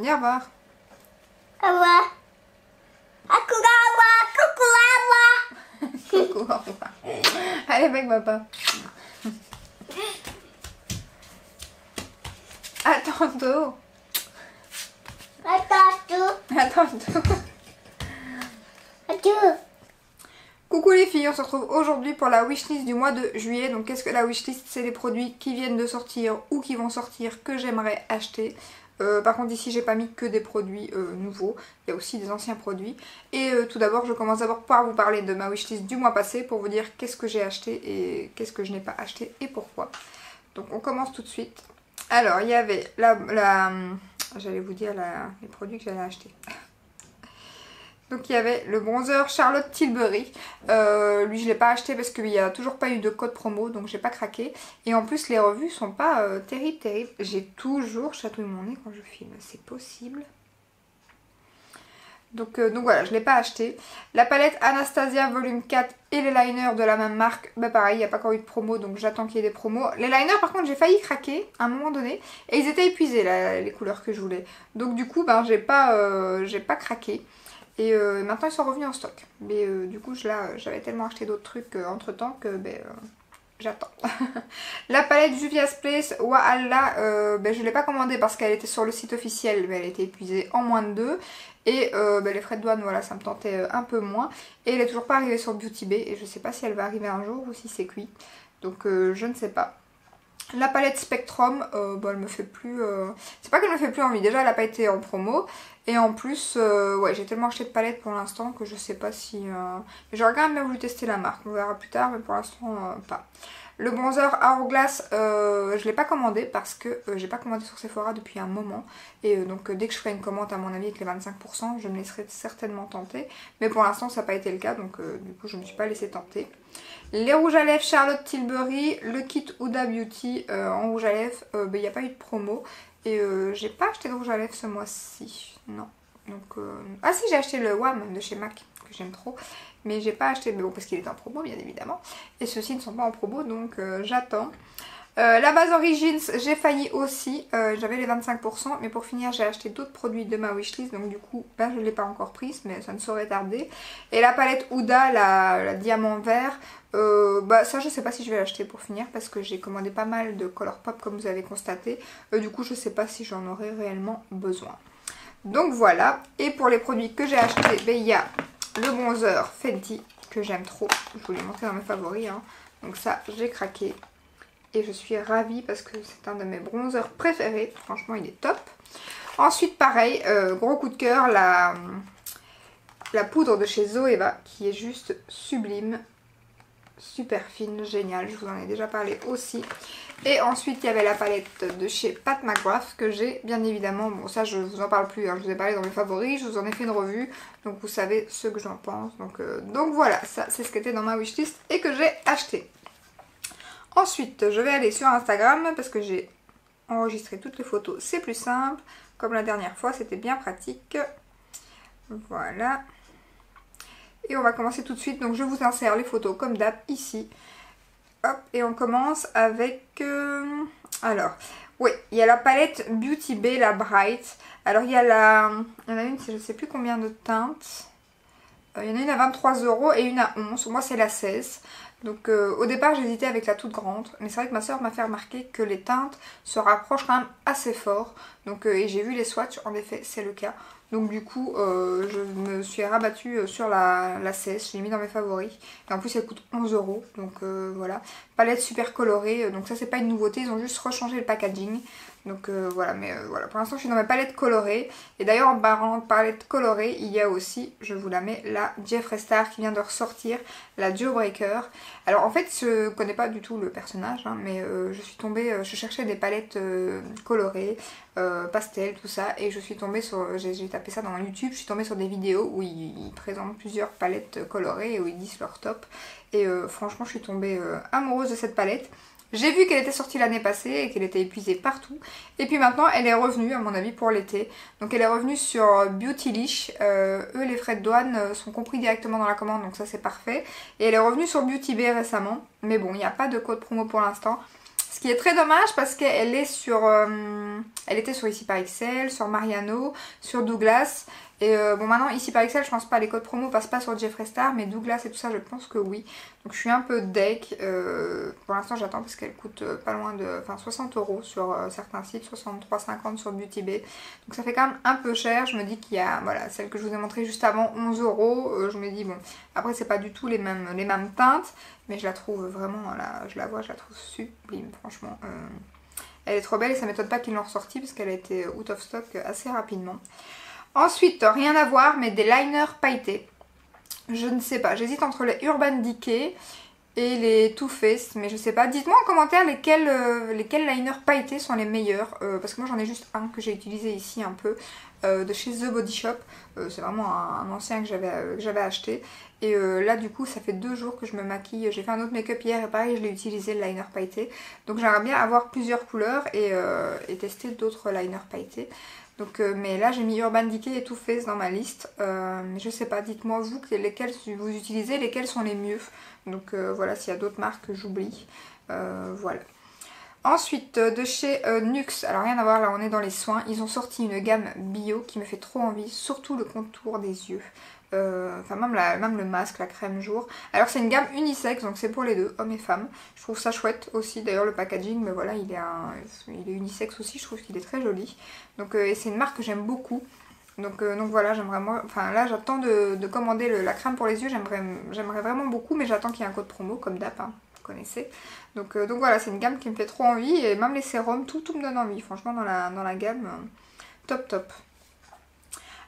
Viens voir. Awa. Akurawa. Kukurawa. Coucou, au revoir. Allez avec papa. À tantôt. Attends. À tantôt. Attends. Coucou les filles, on se retrouve aujourd'hui pour la wishlist du mois de juillet. Donc qu'est-ce que la wishlist? C'est les produits qui viennent de sortir ou qui vont sortir que j'aimerais acheter. Par contre ici j'ai pas mis que des produits nouveaux, il y a aussi des anciens produits. Et tout d'abord je commence d'abord par vous parler de ma wishlist du mois passé pour vous dire qu'est-ce que j'ai acheté et qu'est-ce que je n'ai pas acheté et pourquoi. Donc on commence tout de suite. Alors il y avait j'allais vous dire les produits que j'allais acheter. Donc il y avait le bronzer Charlotte Tilbury. Lui je l'ai pas acheté parce qu'il n'y a toujours pas eu de code promo, donc j'ai pas craqué. Et en plus les revues sont pas terribles. J'ai toujours chatouillé mon nez quand je filme, c'est possible. Donc voilà, je l'ai pas acheté. La palette Anastasia volume 4 et les liners de la même marque, bah pareil, il n'y a pas encore eu de promo, donc j'attends qu'il y ait des promos. Les liners par contre j'ai failli craquer à un moment donné et ils étaient épuisés là, les couleurs que je voulais. Donc du coup j'ai pas craqué. Et maintenant ils sont revenus en stock. Mais du coup j'avais tellement acheté d'autres trucs entre temps que j'attends. La palette Juvia's Place Wahala, je ne l'ai pas commandée parce qu'elle était sur le site officiel, mais elle était épuisée en moins de 2. Et les frais de douane, voilà, ça me tentait un peu moins. Et elle n'est toujours pas arrivée sur Beauty Bay et je ne sais pas si elle va arriver un jour ou si c'est cuit. Donc je ne sais pas. La palette Spectrum, elle me fait plus... C'est pas qu'elle me fait plus envie, déjà elle n'a pas été en promo. Et en plus, ouais, j'ai tellement acheté de palettes pour l'instant que je sais pas si... J'aurais quand même bien voulu tester la marque, on verra plus tard, mais pour l'instant pas. Le bronzer Hourglass, je l'ai pas commandé parce que j'ai pas commandé sur Sephora depuis un moment. Et donc dès que je ferai une commande à mon avis avec les 25%, je me laisserai certainement tenter. Mais pour l'instant ça n'a pas été le cas, donc du coup je me suis pas laissée tenter. Les rouges à lèvres Charlotte Tilbury, le kit Huda Beauty en rouge à lèvres, il n'y a pas eu de promo. Et j'ai pas acheté de rouge à lèvres ce mois-ci, non. Donc, ah si, j'ai acheté le WAM de chez MAC, que j'aime trop. Mais j'ai pas acheté, mais bon, parce qu'il est en promo bien évidemment. Et ceux-ci ne sont pas en promo, donc j'attends. La base Origins, j'ai failli aussi, j'avais les 25%, mais pour finir j'ai acheté d'autres produits de ma wishlist, donc du coup je ne l'ai pas encore prise, mais ça ne saurait tarder. Et la palette Huda, la diamant vert, ça je sais pas si je vais l'acheter pour finir, parce que j'ai commandé pas mal de Colourpop comme vous avez constaté, du coup je sais pas si j'en aurai réellement besoin. Donc voilà, et pour les produits que j'ai achetés, il y a le bronzer Fenty, que j'aime trop, je vous l'ai montré dans mes favoris, hein. Donc ça j'ai craqué. Et je suis ravie parce que c'est un de mes bronzers préférés. Franchement, il est top. Ensuite, pareil, gros coup de cœur, la poudre de chez Zoeva qui est juste sublime. Super fine, géniale. Je vous en ai déjà parlé aussi. Et ensuite, il y avait la palette de chez Pat McGrath que j'ai bien évidemment. Bon, ça, je vous en parle plus. Hein, je vous ai parlé dans mes favoris. Je vous en ai fait une revue. Donc, vous savez ce que j'en pense. Donc voilà, ça, c'est ce qui était dans ma wishlist et que j'ai acheté. Ensuite, je vais aller sur Instagram parce que j'ai enregistré toutes les photos. C'est plus simple. Comme la dernière fois, c'était bien pratique. Voilà. Et on va commencer tout de suite. Donc, je vous insère les photos comme d'hab ici. Hop, et on commence avec... Alors, oui, il y a la palette Beauty Bay, la Bright. Alors, il y en a une, je ne sais plus combien de teintes. Il y en a une à 23 € et une à 11. Moi, c'est la 16. Donc au départ j'hésitais avec la toute grande, mais c'est vrai que ma soeur m'a fait remarquer que les teintes se rapprochent quand même assez fort. Donc et j'ai vu les swatchs, en effet c'est le cas. Donc du coup je me suis rabattue sur la 16, je l'ai mis dans mes favoris. Et en plus elle coûte 11 €, donc voilà. Palette super colorée, donc ça c'est pas une nouveauté, ils ont juste rechangé le packaging. Donc voilà, mais voilà, pour l'instant je suis dans ma palette colorée. Et d'ailleurs en parlant de palette colorée, il y a aussi, je vous la mets, la Jeffree Star qui vient de ressortir, la Jawbreaker. Alors en fait je connais pas du tout le personnage, hein, mais je suis tombée, je cherchais des palettes colorées, pastel, tout ça, et je suis tombée sur, j'ai tapé ça dans YouTube, je suis tombée sur des vidéos où ils présentent plusieurs palettes colorées et où ils disent leur top. Et franchement je suis tombée amoureuse de cette palette. J'ai vu qu'elle était sortie l'année passée et qu'elle était épuisée partout. Et puis maintenant, elle est revenue, à mon avis, pour l'été. Donc elle est revenue sur Beautylish. Eux, les frais de douane sont compris directement dans la commande, donc ça c'est parfait. Et elle est revenue sur Beauty Bay récemment. Mais bon, il n'y a pas de code promo pour l'instant. Ce Ce qui est très dommage parce qu'elle est sur... elle était sur Ici par Excel, sur Mariano, sur Douglas. Et bon maintenant ici par Excel je pense pas, les codes promo passent pas sur Jeffree Star, mais Douglas et tout ça je pense que oui. Donc je suis un peu deck, pour l'instant j'attends parce qu'elle coûte pas loin de 60 € sur certains sites, 63,50 sur Beauty Bay. Donc ça fait quand même un peu cher, je me dis qu'il y a voilà, celle que je vous ai montrée juste avant 11 €, je me dis bon, après c'est pas du tout les mêmes teintes, mais je la trouve vraiment, là je la vois, je la trouve sublime franchement. Elle est trop belle et ça m'étonne pas qu'ils l'ont ressortie parce qu'elle a été out of stock assez rapidement. Ensuite, rien à voir, mais des liners pailletés. Je ne sais pas, j'hésite entre les Urban Decay et les Too Faced, mais je sais pas. Dites-moi en commentaire lesquels liners pailletés sont les meilleurs, parce que moi j'en ai juste un que j'ai utilisé ici un peu, de chez The Body Shop. C'est vraiment un ancien que j'avais acheté. Et là du coup ça fait 2 jours que je me maquille, j'ai fait un autre make-up hier et pareil je l'ai utilisé le liner pailleté. Donc j'aimerais bien avoir plusieurs couleurs et tester d'autres liners pailletés. Donc, mais là j'ai mis Urban Decay et Too Faced dans ma liste, mais je sais pas, dites-moi vous lesquels vous utilisez, lesquels sont les mieux. Donc voilà, s'il y a d'autres marques que j'oublie, voilà. Ensuite de chez NYX, alors rien à voir, là on est dans les soins, ils ont sorti une gamme bio qui me fait trop envie, surtout le contour des yeux. Enfin même le masque, la crème jour. Alors c'est une gamme unisexe, donc c'est pour les deux, hommes et femmes. Je trouve ça chouette aussi, d'ailleurs le packaging, mais voilà, il est unisexe aussi, je trouve qu'il est très joli. Donc et c'est une marque que j'aime beaucoup. Donc voilà, j'aimerais moi, enfin là j'attends de commander la crème pour les yeux, j'aimerais vraiment beaucoup, mais j'attends qu'il y ait un code promo comme d'hab, hein, vous connaissez. Donc voilà, c'est une gamme qui me fait trop envie, et même les sérums, tout me donne envie, franchement dans la gamme, top.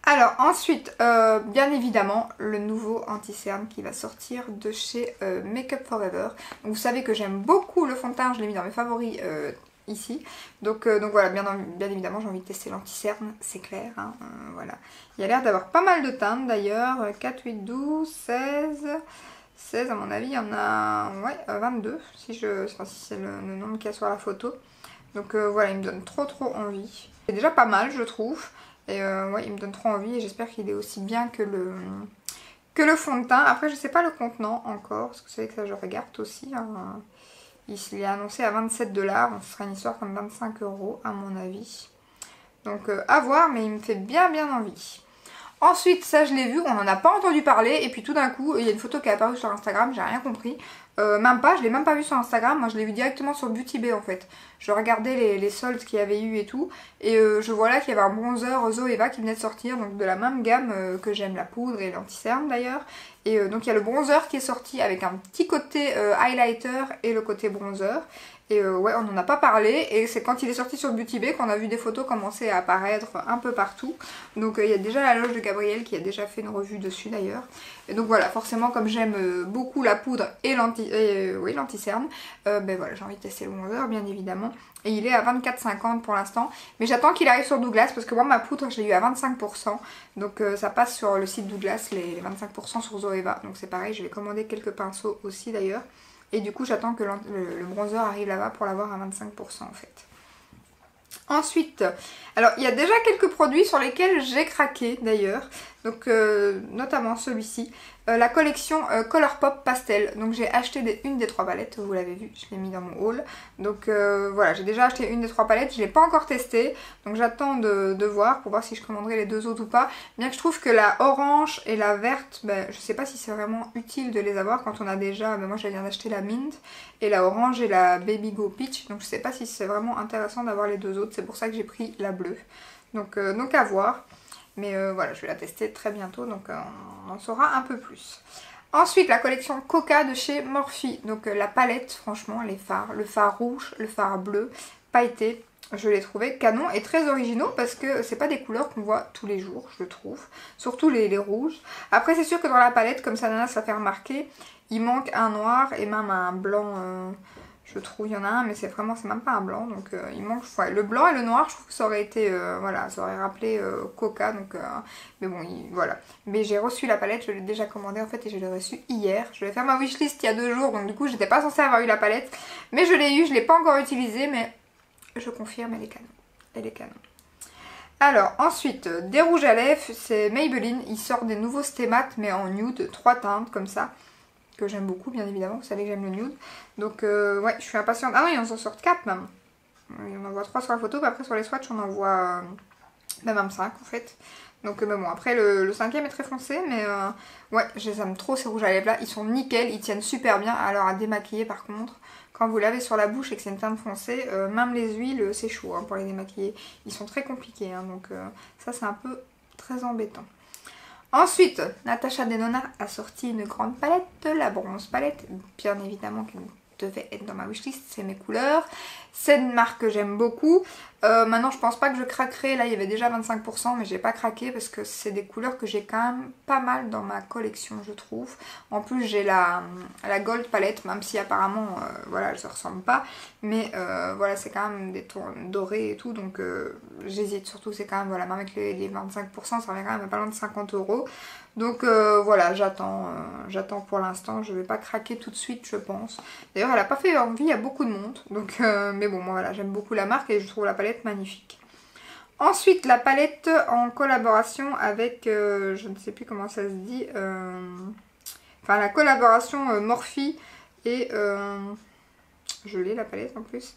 Alors ensuite, bien évidemment, le nouveau anti-cerne qui va sortir de chez Make Up For Ever. Donc, vous savez que j'aime beaucoup le fond de teint, je l'ai mis dans mes favoris ici. Donc voilà, bien évidemment, j'ai envie de tester l'anti-cerne, c'est clair. Hein, voilà. Il y a l'air d'avoir pas mal de teintes d'ailleurs, 4, 8, 12, 16 à mon avis, il y en a 22, si c'est le nombre qu'il y a sur la photo. Donc voilà, il me donne trop envie. C'est déjà pas mal, je trouve. Et ouais, il me donne trop envie et j'espère qu'il est aussi bien que le fond de teint. Après, je sais pas le contenant encore, parce que vous savez que ça, je regarde aussi. Hein. Il est annoncé à 27 $, donc ce sera une histoire comme 25 € à mon avis. Donc à voir, mais il me fait bien envie. Ensuite, ça je l'ai vu, on n'en a pas entendu parler, et puis tout d'un coup, il y a une photo qui est apparue sur Instagram, j'ai rien compris. Même pas, je l'ai même pas vu sur Instagram, moi je l'ai vu directement sur Beauty Bay en fait. Je regardais les soldes qu'il y avait eu et tout, et je vois là qu'il y avait un bronzer Zoeva qui venait de sortir, donc de la même gamme que j'aime, la poudre et l'anti-cerne d'ailleurs. Et donc il y a le bronzer qui est sorti avec un petit côté highlighter et le côté bronzer. Et ouais, on n'en a pas parlé, et c'est quand il est sorti sur Beauty Bay qu'on a vu des photos commencer à apparaître un peu partout. Donc il y a déjà la loge de Gabrielle qui a déjà fait une revue dessus d'ailleurs. Et donc voilà, forcément comme j'aime beaucoup la poudre et l'anti-cerne, ben voilà, j'ai envie de tester le bronzer bien évidemment. Et il est à 24,50 pour l'instant. Mais j'attends qu'il arrive sur Douglas parce que moi ma poudre je l'ai eu à 25%. Donc ça passe sur le site Douglas, les 25% sur Zoeva. Donc c'est pareil, je vais commander quelques pinceaux aussi d'ailleurs. Et du coup j'attends que le bronzer arrive là-bas pour l'avoir à 25% en fait. Ensuite, alors il y a déjà quelques produits sur lesquels j'ai craqué d'ailleurs. Donc notamment celui-ci, la collection Colourpop Pastel. Donc j'ai acheté une des 3 palettes, vous l'avez vu, je l'ai mis dans mon haul. Donc voilà, j'ai déjà acheté une des 3 palettes, je ne l'ai pas encore testée. Donc j'attends de voir pour voir si je commanderai les 2 autres ou pas. Bien que je trouve que la orange et la verte, ben, je sais pas si c'est vraiment utile de les avoir quand on a déjà, ben, moi je viens d'acheter la mint. Et la orange et la Baby Go Peach, donc je sais pas si c'est vraiment intéressant d'avoir les 2 autres. C'est pour ça que j'ai pris la bleue. Donc à voir. Mais voilà, je vais la tester très bientôt, donc on en saura un peu plus. Ensuite, la collection Coca de chez Morphe. Donc la palette, franchement, les fards, le fard rouge, le fard bleu, pailleté, je les trouvais canon et très originaux parce que c'est pas des couleurs qu'on voit tous les jours, je trouve. Surtout les rouges. Après, c'est sûr que dans la palette, comme ça Nana ça fait remarquer, il manque un noir et même un blanc. Je trouve, il y en a un, mais c'est même pas un blanc, donc il manque, ouais, le blanc et le noir, je trouve que ça aurait été, voilà, ça aurait rappelé Coca, donc, mais bon, voilà. Mais j'ai reçu la palette, je l'ai déjà commandée en fait, et je l'ai reçue hier. Je vais faire ma wishlist il y a 2 jours, donc du coup, j'étais pas censée avoir eu la palette, mais je l'ai eu, je l'ai pas encore utilisée, mais je confirme, elle est canon, elle est canon. Alors, ensuite, des rouges à lèvres, c'est Maybelline, ils sortent des nouveaux stémates, mais en nude, 3 teintes, comme ça. que j'aime beaucoup bien évidemment, vous savez que j'aime le nude. Donc ouais, je suis impatiente. Ah oui, on s'en sort 4 même. On en voit 3 sur la photo, mais après sur les swatchs on en voit même 5 en fait. Donc mais bon, après le 5e est très foncé, mais ouais, j'aime trop ces rouges à lèvres là, ils sont nickel, ils tiennent super bien. Alors à démaquiller par contre, quand vous l'avez sur la bouche et que c'est une teinte foncée, même les huiles c'est chaud hein, pour les démaquiller. Ils sont très compliqués, hein, donc ça c'est un peu très embêtant. Ensuite, Natasha Denona a sorti une grande palette, la bronze palette, bien évidemment qui devait être dans ma wishlist, c'est mes couleurs. C'est une marque que j'aime beaucoup. Maintenant je pense pas que je craquerai, là il y avait déjà 25% mais j'ai pas craqué parce que c'est des couleurs que j'ai quand même pas mal dans ma collection je trouve. En plus j'ai la gold palette, même si apparemment voilà elle se ressemble pas, mais voilà c'est quand même des tons dorés et tout, donc j'hésite, surtout c'est quand même, voilà, même avec les 25% ça revient quand même à pas loin de 50 €. Donc voilà, j'attends pour l'instant, je vais pas craquer tout de suite je pense. D'ailleurs elle a pas fait envie à beaucoup de monde, donc mais bon moi voilà, j'aime beaucoup la marque et je trouve la palette magnifique. Ensuite la palette en collaboration avec, je ne sais plus comment ça se dit, enfin la collaboration Morphe et, je l'ai la palette en plus,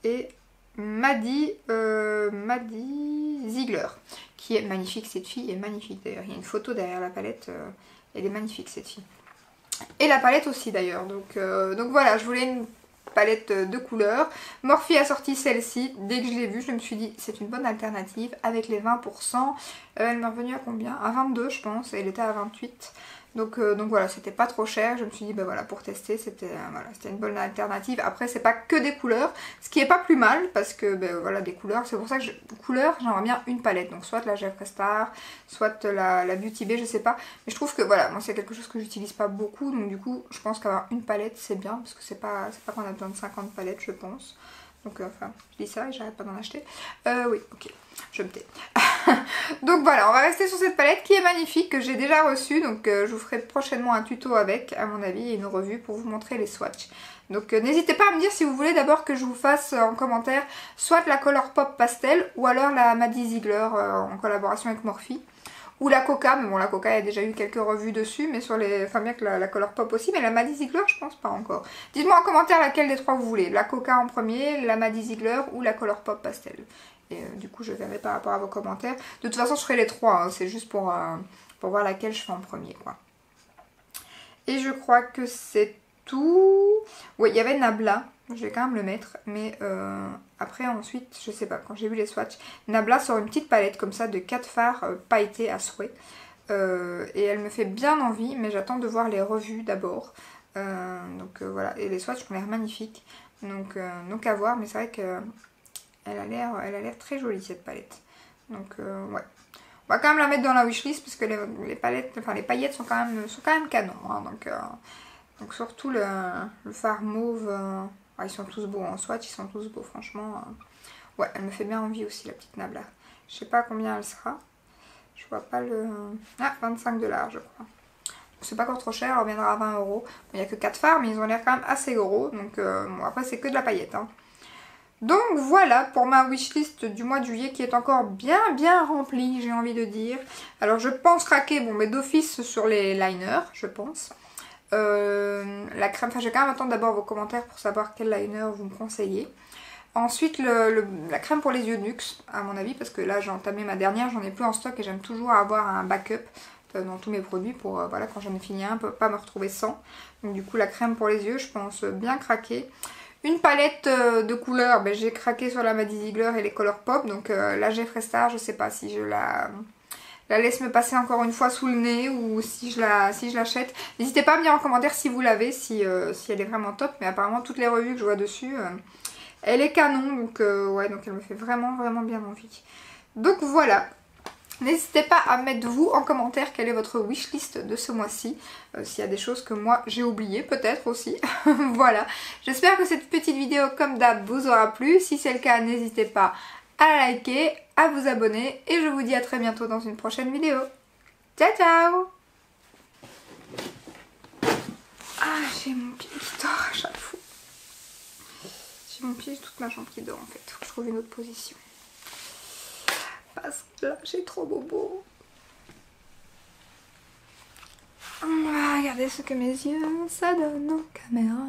et Maddie Ziegler, qui est magnifique, cette fille est magnifique d'ailleurs, il y a une photo derrière la palette, elle est magnifique cette fille. Et la palette aussi d'ailleurs, donc voilà, je voulais une palette de couleurs. Morphe a sorti celle-ci, dès que je l'ai vue je me suis dit c'est une bonne alternative avec les 20%, elle m'est revenue à combien? À 22 je pense, et elle était à 28. Donc voilà, c'était pas trop cher, je me suis dit bah voilà, pour tester c'était voilà, une bonne alternative. Après c'est pas que des couleurs, ce qui est pas plus mal parce que ben, voilà, des couleurs, c'est pour ça que couleurs j'aimerais bien une palette, donc soit la Jeffree Star, soit la Beauty Bay, je sais pas, mais je trouve que voilà, moi c'est quelque chose que j'utilise pas beaucoup, donc du coup je pense qu'avoir une palette c'est bien, parce que c'est pas qu'on a besoin de 50 palettes je pense. Donc enfin, je dis ça et j'arrête pas d'en acheter. Oui, ok, je me tais. Donc voilà, on va rester sur cette palette qui est magnifique, que j'ai déjà reçue. Donc je vous ferai prochainement un tuto avec, à mon avis, et une revue pour vous montrer les swatchs. Donc n'hésitez pas à me dire si vous voulez d'abord que je vous fasse en commentaire soit la Colourpop Pastel, ou alors la Maddie Ziegler en collaboration avec Morphe. Ou la Coca, mais bon la Coca il y a déjà eu quelques revues dessus, mais sur les... Enfin bien que la Colourpop aussi, mais la Maddie Ziegler je pense pas encore. Dites-moi en commentaire laquelle des trois vous voulez, la Coca en premier, la Maddie Ziegler ou la Colourpop Pastel. Et du coup je verrai par rapport à vos commentaires. De toute façon je ferai les trois, hein, c'est juste pour voir laquelle je fais en premier quoi. Et je crois que c'est tout. Oui il y avait Nabla, je vais quand même le mettre, mais après ensuite je sais pas, quand j'ai vu les swatchs, Nabla sort une petite palette comme ça de 4 fards pailletés à souhait. Et elle me fait bien envie, mais j'attends de voir les revues d'abord. Voilà, et les swatchs ont l'air magnifiques, donc à voir, mais c'est vrai que elle a l'air très jolie cette palette. Donc ouais. On va quand même la mettre dans la wishlist parce que les palettes, enfin les paillettes sont quand même canon. Hein, donc surtout le fard mauve, ils sont tous beaux en swatch, ils sont tous beaux franchement. Ouais, elle me fait bien envie aussi la petite Nabla. Je sais pas combien elle sera. Je vois pas le... Ah, 25 $ je crois. C'est pas encore trop cher, elle reviendra à 20 €. Il n'y a que 4 fards mais ils ont l'air quand même assez gros. Donc bon, après c'est que de la paillette. Hein. Donc voilà pour ma wishlist du mois de juillet qui est encore bien remplie, j'ai envie de dire. Alors je pense craquer, bon mais d'office sur les liners, je pense. La crème, enfin je vais quand même attendre d'abord vos commentaires pour savoir quel liner vous me conseillez. Ensuite la crème pour les yeux NYX à mon avis, parce que là j'ai entamé ma dernière, j'en ai plus en stock et j'aime toujours avoir un backup dans tous mes produits pour voilà, quand j'en ai fini un, pas me retrouver sans. Donc du coup la crème pour les yeux je pense bien craquer. Une palette de couleurs, ben, j'ai craqué sur la Maddie Ziegler et les Colourpop. Donc la Jeffree Star, je sais pas si je la laisse me passer encore une fois sous le nez ou si je l'achète. N'hésitez pas à me dire en commentaire si vous l'avez, si elle est vraiment top. Mais apparemment toutes les revues que je vois dessus, elle est canon. Donc ouais, donc elle me fait vraiment bien envie. Donc voilà. N'hésitez pas à mettre vous en commentaire quelle est votre wishlist de ce mois-ci. S'il y a des choses que moi j'ai oubliées peut-être aussi. Voilà. J'espère que cette petite vidéo comme d'hab vous aura plu. Si c'est le cas, n'hésitez pas à liker, à vous abonner. Et je vous dis à très bientôt dans une prochaine vidéo. Ciao ciao. Ah, j'ai mon pied qui dort à chaque fois. J'ai mon pied, toute ma jambe qui dort en fait. Faut que je trouve une autre position. Parce que là, j'ai trop bobo. On va regarder ce que mes yeux ça donne en caméra.